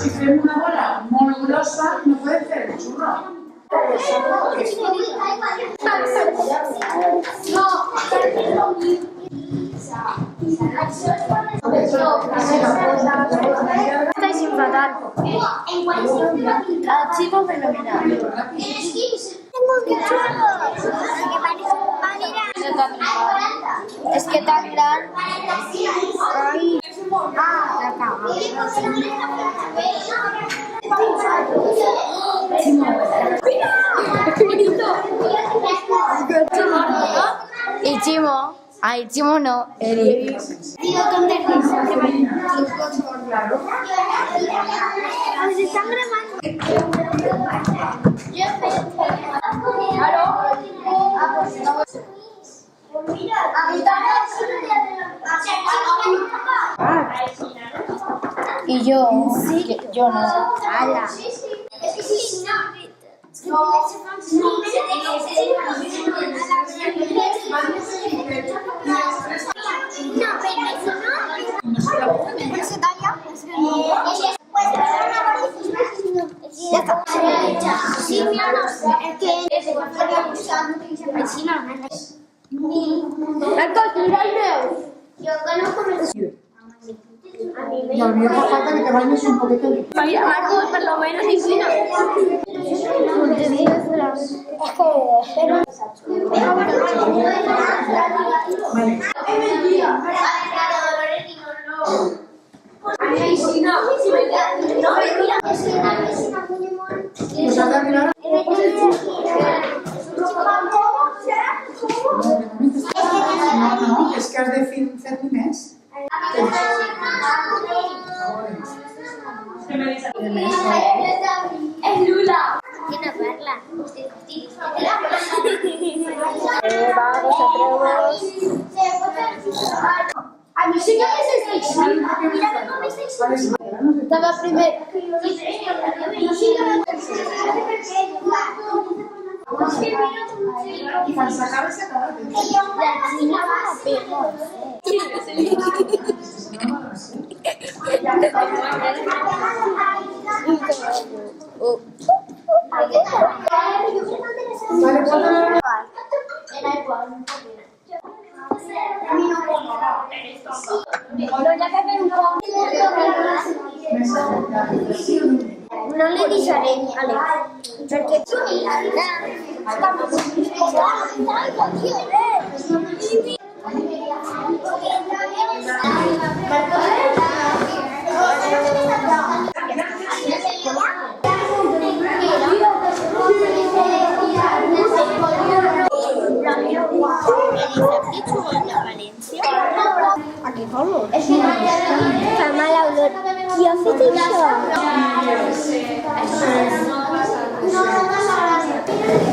Si fem una bola molt grossa, no podem fer el xurro. Estáis sin fatal. Archivo fenomenal. Es que tan grande. Ay. La cama. Y Chimo. Ay, Chimo no. Eric. Tío, ¿dónde estás? Pues están grabando. Y yo. Yo no. ¡Hala! Y al viejo falta que te bañes un poquito de... Marcos, por lo menos, piscina. Pues has de mirar... No, és que has de fer-li més. Es Lula. Tiene perla. Vamos, A mí sí que me estáis. Mira cómo me estáis. estaba primero. I quan s'acaba, s'acaba. La China va a pegar. No le deixaré, Alex, perquè Aquí vamos. fa mala olor. Qui ha fet això? Això és...